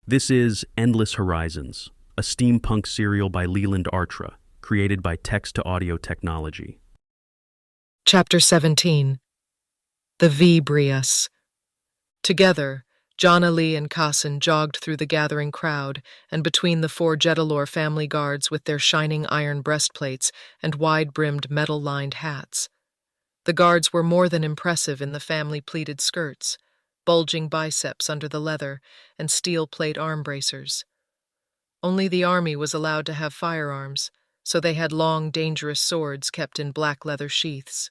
This is Endless Horizons, a steampunk serial by Leeland Artra, created by text-to-audio technology. Chapter 17. The Vibrius. Together, Janali and Kassan jogged through the gathering crowd and between the four Jedalor family guards with their shining iron breastplates and wide-brimmed metal-lined hats. The guards were more than impressive in the family pleated skirts, bulging biceps under the leather, and steel plate arm bracers. Only the army was allowed to have firearms, so they had long, dangerous swords kept in black leather sheaths.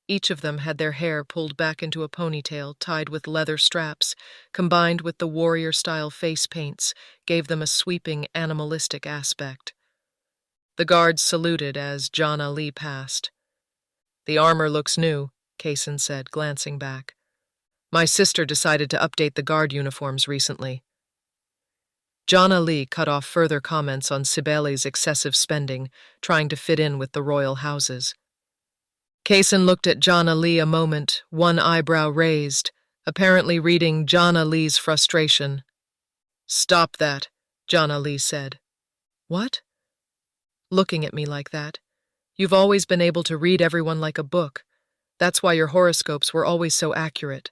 Each of them had their hair pulled back into a ponytail tied with leather straps, combined with the warrior-style face paints, gave them a sweeping, animalistic aspect. The guards saluted as Janali passed. "The armor looks new," Kassan said, glancing back. "My sister decided to update the guard uniforms recently." Janali cut off further comments on Sibeli's excessive spending, trying to fit in with the royal houses. Kassan looked at Janali a moment, one eyebrow raised, apparently reading Janali's frustration. "Stop that," Janali said. "What?" "Looking at me like that. You've always been able to read everyone like a book. That's why your horoscopes were always so accurate."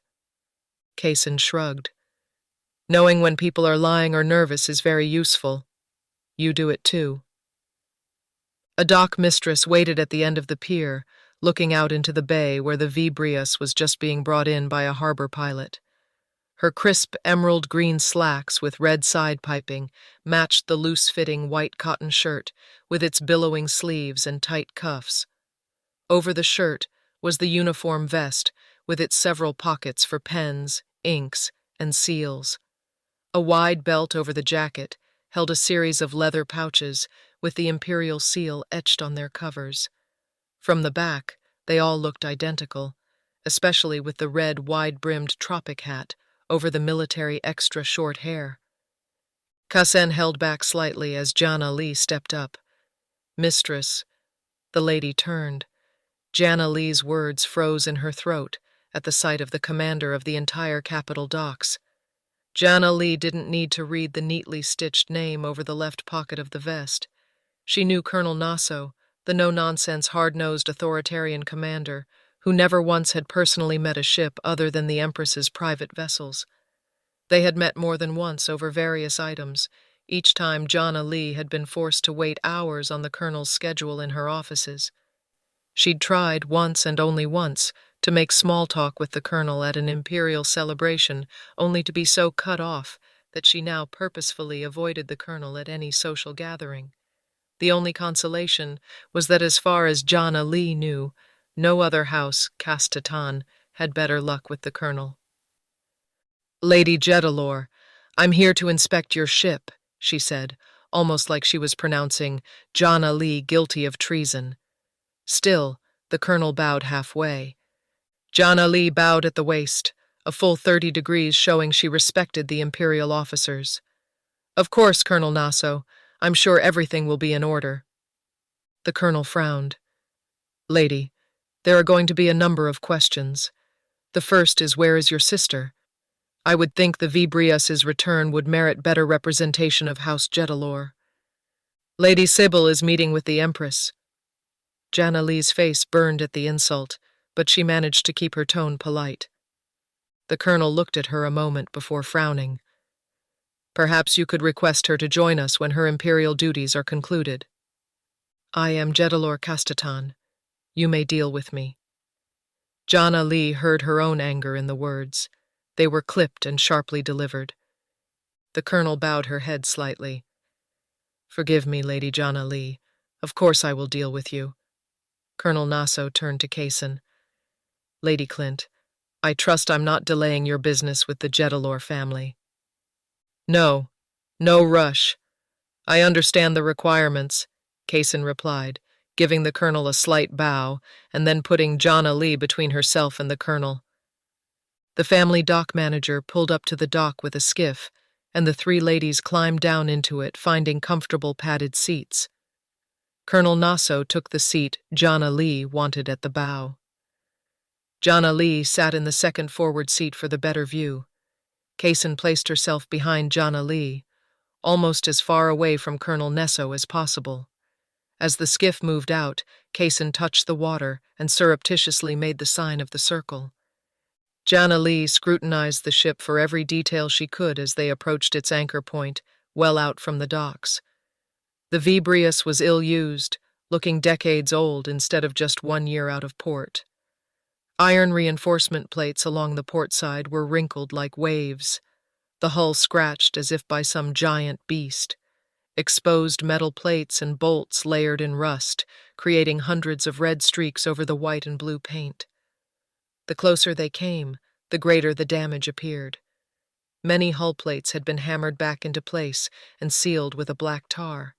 Kassan shrugged. "Knowing when people are lying or nervous is very useful. You do it too." A dock mistress waited at the end of the pier, looking out into the bay where the Vibrius was just being brought in by a harbor pilot. Her crisp emerald green slacks with red side piping matched the loose-fitting white cotton shirt with its billowing sleeves and tight cuffs. Over the shirt was the uniform vest with its several pockets for pens, inks, and seals. A wide belt over the jacket held a series of leather pouches with the imperial seal etched on their covers. From the back, they all looked identical, especially with the red wide-brimmed tropic hat over the military extra short hair. Kassan held back slightly as Janali stepped up. "Mistress." The lady turned. Janali's words froze in her throat at the sight of the commander of the entire capital docks. Janali didn't need to read the neatly stitched name over the left pocket of the vest. She knew Colonel Naso, the no-nonsense, hard-nosed authoritarian commander, who never once had personally met a ship other than the Empress's private vessels. They had met more than once over various items. Each time Janali had been forced to wait hours on the colonel's schedule in her offices. She'd tried once and only once to make small talk with the colonel at an imperial celebration, only to be so cut off that she now purposefully avoided the colonel at any social gathering. The only consolation was that as far as Janali knew, no other house, Castatan, had better luck with the colonel. "Lady Jedalor, I'm here to inspect your ship," she said, almost like she was pronouncing Janali guilty of treason. Still, the colonel bowed halfway. Janali bowed at the waist, a full 30 degrees showing she respected the imperial officers. "Of course, Colonel Naso. I'm sure everything will be in order." The colonel frowned. "Lady, there are going to be a number of questions. The first is, where is your sister? I would think the Vibrius's return would merit better representation of House Jedalor." "Lady Sybil is meeting with the Empress." Janali's face burned at the insult, but she managed to keep her tone polite. The colonel looked at her a moment before frowning. "Perhaps you could request her to join us when her imperial duties are concluded." "I am Jedalor Castatan. You may deal with me." Janali heard her own anger in the words. They were clipped and sharply delivered. The colonel bowed her head slightly. "Forgive me, Lady Janali. Of course I will deal with you." Colonel Naso turned to Kassan. "Lady Clint, I trust I'm not delaying your business with the Jedalor family." "No, no rush. I understand the requirements," Kassan replied, giving the colonel a slight bow and then putting Janali between herself and the colonel. The family dock manager pulled up to the dock with a skiff, and the three ladies climbed down into it, finding comfortable padded seats. Colonel Naso took the seat Janali wanted at the bow. Janali sat in the second forward seat for the better view. Kaysen placed herself behind Janali, almost as far away from Colonel Nesso as possible. As the skiff moved out, Kaysen touched the water and surreptitiously made the sign of the circle. Janali scrutinized the ship for every detail she could as they approached its anchor point, well out from the docks. The Vibrius was ill-used, looking decades old instead of just 1 year out of port. Iron reinforcement plates along the port side were wrinkled like waves, the hull scratched as if by some giant beast. Exposed metal plates and bolts layered in rust, creating hundreds of red streaks over the white and blue paint. The closer they came, the greater the damage appeared. Many hull plates had been hammered back into place and sealed with a black tar.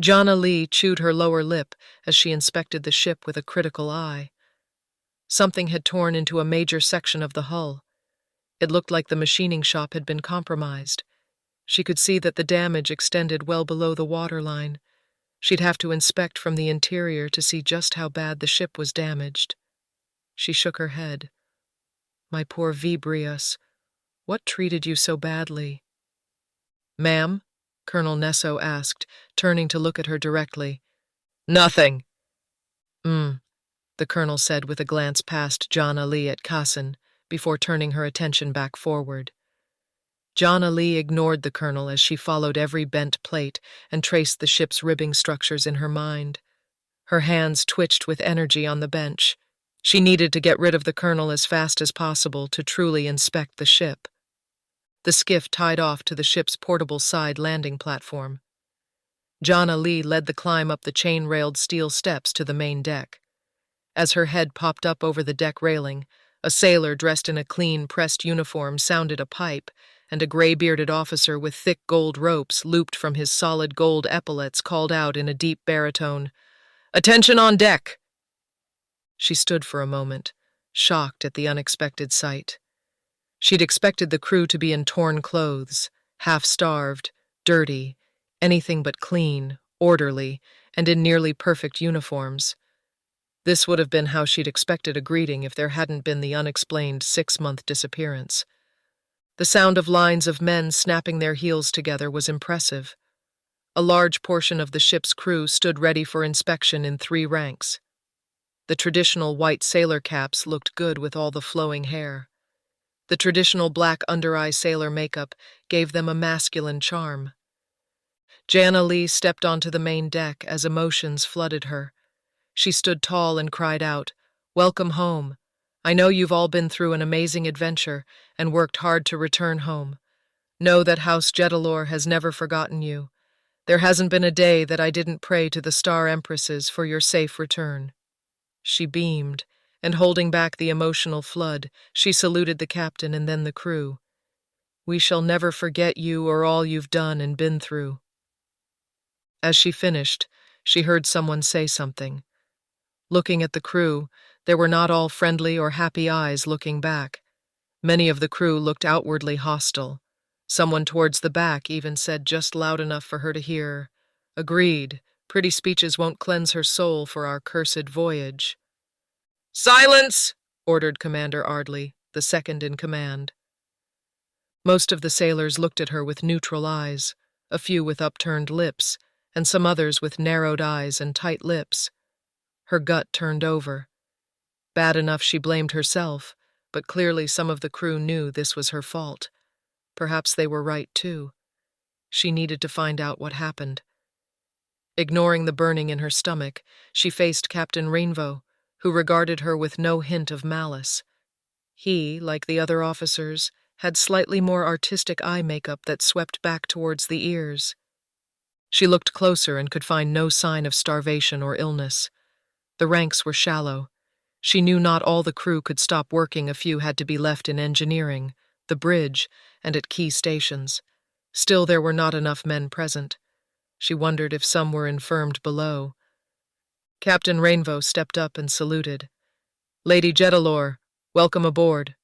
Janali chewed her lower lip as she inspected the ship with a critical eye. Something had torn into a major section of the hull. It looked like the machining shop had been compromised. She could see that the damage extended well below the waterline. She'd have to inspect from the interior to see just how bad the ship was damaged. She shook her head. "My poor Vibrius, what treated you so badly?" "Ma'am?" Colonel Nesso asked, turning to look at her directly. "Nothing." The colonel said with a glance past Janali at Kaysen, before turning her attention back forward. Janali ignored the colonel as she followed every bent plate and traced the ship's ribbing structures in her mind. Her hands twitched with energy on the bench. She needed to get rid of the colonel as fast as possible to truly inspect the ship. The skiff tied off to the ship's portable side landing platform. Janali led the climb up the chain-railed steel steps to the main deck. As her head popped up over the deck railing, a sailor dressed in a clean, pressed uniform sounded a pipe, and a gray-bearded officer with thick gold ropes looped from his solid gold epaulets called out in a deep baritone, "Attention on deck!" She stood for a moment, shocked at the unexpected sight. She'd expected the crew to be in torn clothes, half-starved, dirty, anything but clean, orderly, and in nearly perfect uniforms. This would have been how she'd expected a greeting if there hadn't been the unexplained 6-month disappearance. The sound of lines of men snapping their heels together was impressive. A large portion of the ship's crew stood ready for inspection in 3 ranks. The traditional white sailor caps looked good with all the flowing hair. The traditional black under-eye sailor makeup gave them a masculine charm. Janali stepped onto the main deck as emotions flooded her. She stood tall and cried out, "Welcome home. I know you've all been through an amazing adventure and worked hard to return home. Know that House Jedalor has never forgotten you. There hasn't been a day that I didn't pray to the Star Empresses for your safe return." She beamed, and holding back the emotional flood, she saluted the captain and then the crew. "We shall never forget you or all you've done and been through." As she finished, she heard someone say something. Looking at the crew, there were not all friendly or happy eyes looking back. Many of the crew looked outwardly hostile. Someone towards the back even said just loud enough for her to hear, "Agreed, pretty speeches won't cleanse her soul for our cursed voyage." "Silence!" ordered Commander Ardley, the second in command. Most of the sailors looked at her with neutral eyes, a few with upturned lips, and some others with narrowed eyes and tight lips. Her gut turned over. Bad enough she blamed herself, but clearly some of the crew knew this was her fault. Perhaps they were right, too. She needed to find out what happened. Ignoring the burning in her stomach, she faced Captain Rainbow, who regarded her with no hint of malice. He, like the other officers, had slightly more artistic eye makeup that swept back towards the ears. She looked closer and could find no sign of starvation or illness. The ranks were shallow. She knew not all the crew could stop working. A few had to be left in engineering, the bridge, and at key stations. Still, there were not enough men present. She wondered if some were infirmed below. Captain Rainbow stepped up and saluted. "Lady Jedalor, welcome aboard."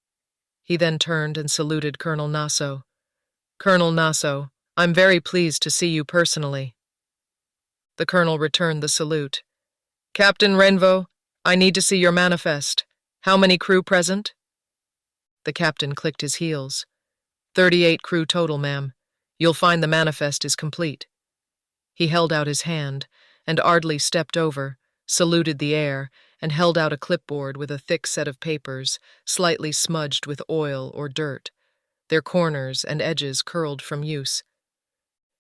He then turned and saluted Colonel Nasso. "Colonel Nasso, I'm very pleased to see you personally." The colonel returned the salute. "Captain Rainbow, I need to see your manifest. How many crew present?" The captain clicked his heels. 38 crew total, ma'am. You'll find the manifest is complete. He held out his hand, and Ardley stepped over, saluted the air, and held out a clipboard with a thick set of papers, slightly smudged with oil or dirt, their corners and edges curled from use.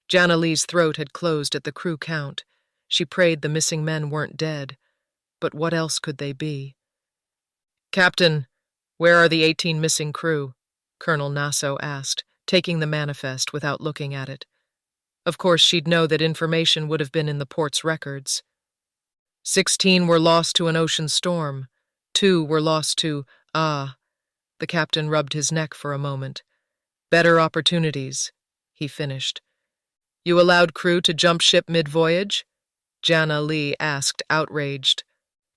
Janali's throat had closed at the crew count. She prayed the missing men weren't dead. But what else could they be? "Captain, where are the 18 missing crew?" Colonel Nasso asked, taking the manifest without looking at it. Of course, she'd know that information would have been in the port's records. 16 were lost to an ocean storm. 2 were lost to, the captain rubbed his neck for a moment. "Better opportunities," he finished. "You allowed crew to jump ship mid-voyage?" Janali asked, outraged.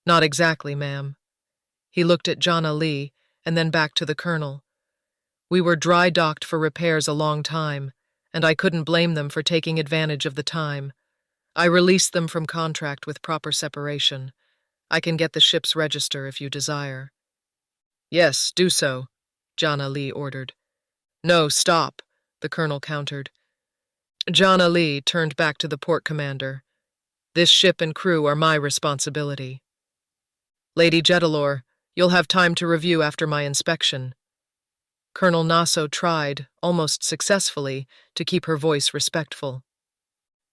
"Not exactly, ma'am." He looked at Janali and then back to the colonel. "We were dry-docked for repairs a long time, and I couldn't blame them for taking advantage of the time. I released them from contract with proper separation. I can get the ship's register if you desire." "Yes, do so," Janali ordered. "No, stop," the colonel countered. Janali turned back to the port commander. "This ship and crew are my responsibility. Lady Jedalor, you'll have time to review after my inspection." Colonel Nasso tried, almost successfully, to keep her voice respectful.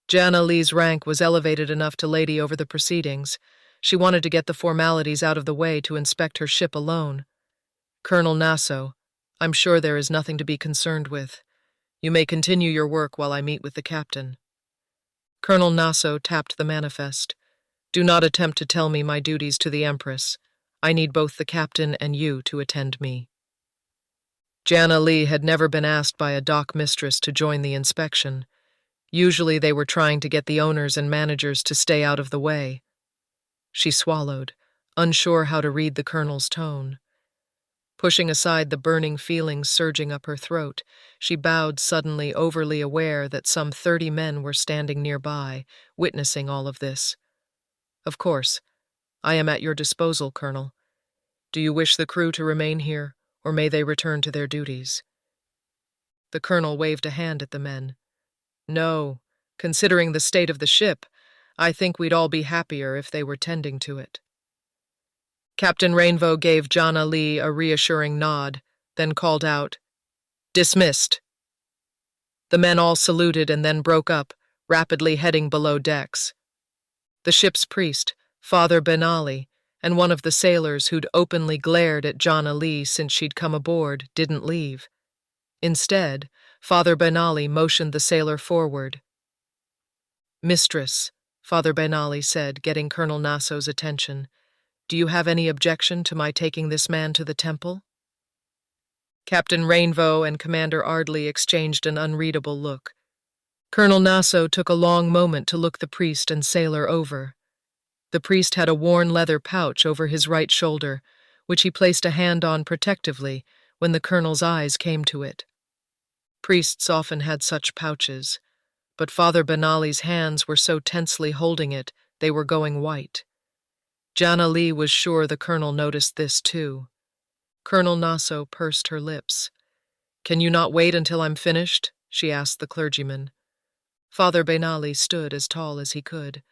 Janali's rank was elevated enough to lady over the proceedings. She wanted to get the formalities out of the way to inspect her ship alone. "Colonel Nasso, I'm sure there is nothing to be concerned with. You may continue your work while I meet with the captain." Colonel Nasso tapped the manifest. "Do not attempt to tell me my duties to the Empress. I need both the captain and you to attend me." Janali had never been asked by a dock mistress to join the inspection. Usually they were trying to get the owners and managers to stay out of the way. She swallowed, unsure how to read the colonel's tone. Pushing aside the burning feelings surging up her throat, she bowed, suddenly overly aware that some 30 men were standing nearby, witnessing all of this. "Of course. I am at your disposal, Colonel. Do you wish the crew to remain here, or may they return to their duties?" The colonel waved a hand at the men. "No, considering the state of the ship, I think we'd all be happier if they were tending to it." Captain Rainbow gave Janali a reassuring nod, then called out, "Dismissed." The men all saluted and then broke up, rapidly heading below decks. The ship's priest, Father Benali, and one of the sailors who'd openly glared at Janali since she'd come aboard didn't leave. Instead, Father Benali motioned the sailor forward. "Mistress," Father Benali said, getting Colonel Nasso's attention, "do you have any objection to my taking this man to the temple?" Captain Rainbow and Commander Ardley exchanged an unreadable look. Colonel Nasso took a long moment to look the priest and sailor over. The priest had a worn leather pouch over his right shoulder, which he placed a hand on protectively when the colonel's eyes came to it. Priests often had such pouches, but Father Benali's hands were so tensely holding it they were going white. Janali was sure the colonel noticed this too. Colonel Nasso pursed her lips. "Can you not wait until I'm finished?" she asked the clergyman. Father Benali stood as tall as he could.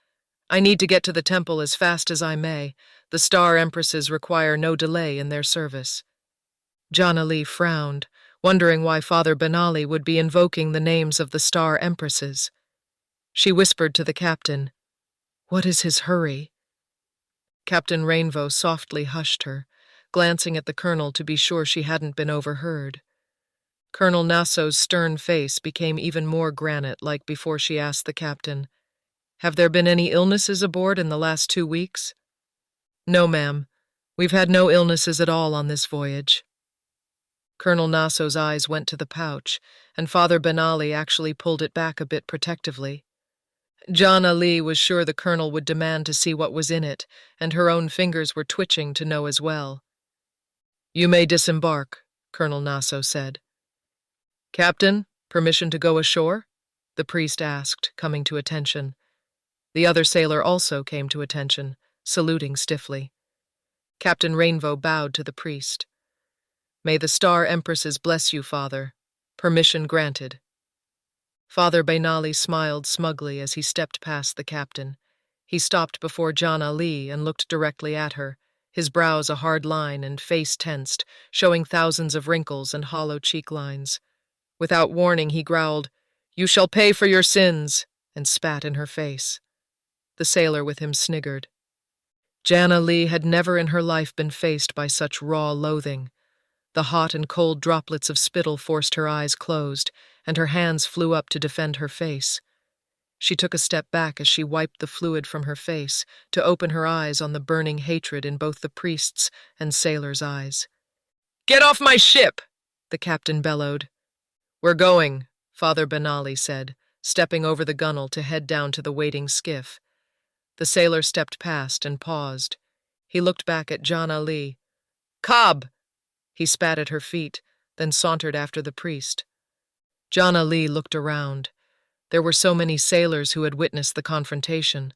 "I need to get to the temple as fast as I may. The Star Empresses require no delay in their service." Janali frowned, wondering why Father Benali would be invoking the names of the Star Empresses. She whispered to the captain, "What is his hurry?" Captain Rainbow softly hushed her, glancing at the colonel to be sure she hadn't been overheard. Colonel Nasso's stern face became even more granite-like before she asked the captain, "Have there been any illnesses aboard in the last 2 weeks?" "No, ma'am. We've had no illnesses at all on this voyage." Colonel Nasso's eyes went to the pouch, and Father Benali actually pulled it back a bit protectively. Janali was sure the colonel would demand to see what was in it, and her own fingers were twitching to know as well. "You may disembark," Colonel Nasso said. "Captain, permission to go ashore?" the priest asked, coming to attention. The other sailor also came to attention, saluting stiffly. Captain Rainbow bowed to the priest. May the Star Empresses bless you, Father. Permission granted. Father Janali smiled smugly as he stepped past the captain. He stopped before Janali and looked directly at her, his brows a hard line and face tensed, showing thousands of wrinkles and hollow cheek lines. Without warning, he growled, "You shall pay for your sins," and spat in her face. The sailor with him sniggered. Janali had never in her life been faced by such raw loathing. The hot and cold droplets of spittle forced her eyes closed, and her hands flew up to defend her face. She took a step back as she wiped the fluid from her face to open her eyes on the burning hatred in both the priest's and sailor's eyes. "Get off my ship!" the captain bellowed. "We're going," Father Janali said, stepping over the gunwale to head down to the waiting skiff. The sailor stepped past and paused. He looked back at Janali. "Cobb!" He spat at her feet, then sauntered after the priest. Janali looked around. There were so many sailors who had witnessed the confrontation.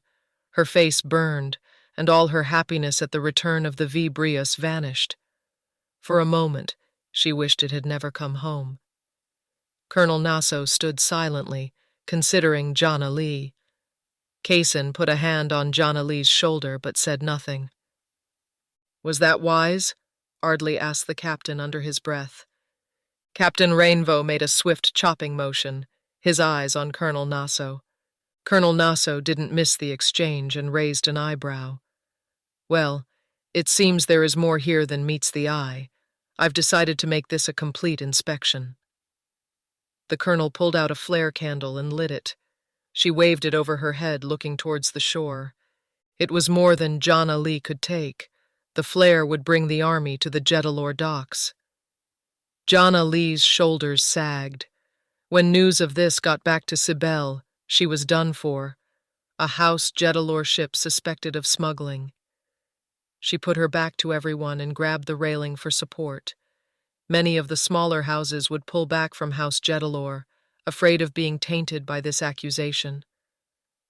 Her face burned, and all her happiness at the return of the Vibrius vanished. For a moment, she wished it had never come home. Colonel Nasso stood silently, considering Janali. Kaysen put a hand on Janali's shoulder but said nothing. "Was that wise?" Ardley asked the captain under his breath. Captain Rainbow made a swift chopping motion, his eyes on Colonel Nasso. Colonel Nasso didn't miss the exchange and raised an eyebrow. "Well, it seems there is more here than meets the eye. I've decided to make this a complete inspection." The colonel pulled out a flare candle and lit it. She waved it over her head, looking towards the shore. It was more than Janali could take. The flare would bring the army to the Jedalor docks. Janali's shoulders sagged. When news of this got back to Cybele, she was done for. A House Jedalor ship suspected of smuggling. She put her back to everyone and grabbed the railing for support. Many of the smaller houses would pull back from House Jedalor, afraid of being tainted by this accusation.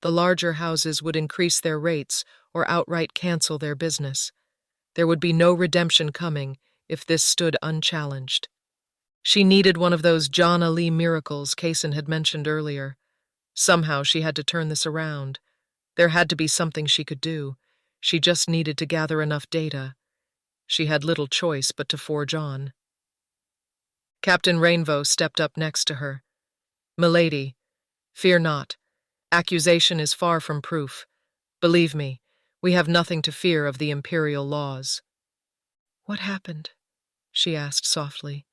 The larger houses would increase their rates or outright cancel their business. There would be no redemption coming if this stood unchallenged. She needed one of those Janali miracles Kaysen had mentioned earlier. Somehow she had to turn this around. There had to be something she could do. She just needed to gather enough data. She had little choice but to forge on. Captain Rainbow stepped up next to her. "Milady, fear not. Accusation is far from proof. Believe me, we have nothing to fear of the imperial laws." "What happened?" she asked softly.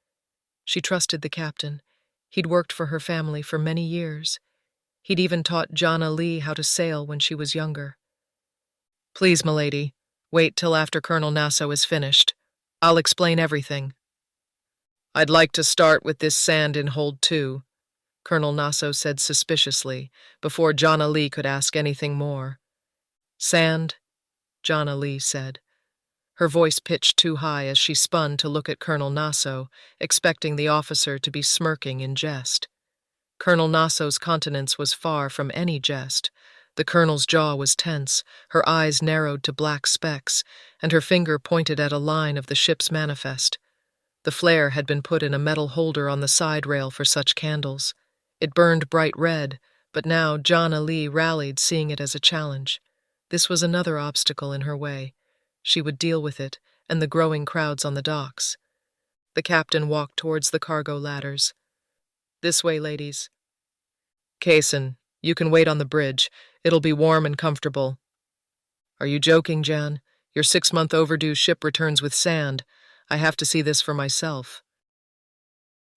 She trusted the captain. He'd worked for her family for many years. He'd even taught Janali how to sail when she was younger. "Please, milady, wait till after Colonel Nasso is finished. I'll explain everything." "I'd like to start with this sand in hold 2, Colonel Nasso said suspiciously, before Janali could ask anything more. "Sand," Janali said. Her voice pitched too high as she spun to look at Colonel Nasso, expecting the officer to be smirking in jest. Colonel Nasso's countenance was far from any jest. The colonel's jaw was tense, her eyes narrowed to black specks, and her finger pointed at a line of the ship's manifest. The flare had been put in a metal holder on the side rail for such candles. It burned bright red, but now Janali rallied, seeing it as a challenge. This was another obstacle in her way. She would deal with it, and the growing crowds on the docks. The captain walked towards the cargo ladders. "This way, ladies." "Kaysen, you can wait on the bridge. It'll be warm and comfortable." "Are you joking, Jan? Your 6-month overdue ship returns with sand. I have to see this for myself."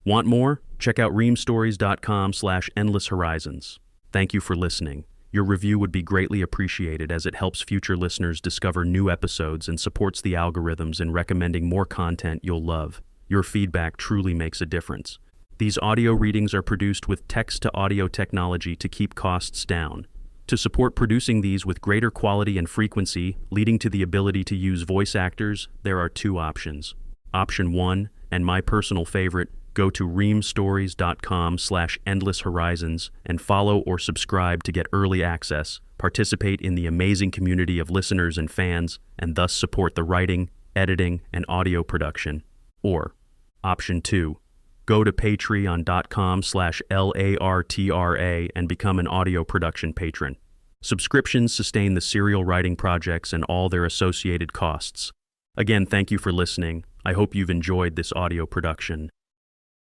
Want more? Check out reamstories.com/endlesshorizons. Thank you for listening. Your review would be greatly appreciated as it helps future listeners discover new episodes and supports the algorithms in recommending more content you'll love. Your feedback truly makes a difference. These audio readings are produced with text-to-audio technology to keep costs down. To support producing these with greater quality and frequency, leading to the ability to use voice actors, there are 2 options. Option 1, and my personal favorite, go to reamstories.com/endlesshorizons and follow or subscribe to get early access, participate in the amazing community of listeners and fans, and thus support the writing, editing, and audio production. Or Option 2. Go to patreon.com/LARTRA and become an audio production patron. Subscriptions sustain the serial writing projects and all their associated costs. Again, thank you for listening. I hope you've enjoyed this audio production.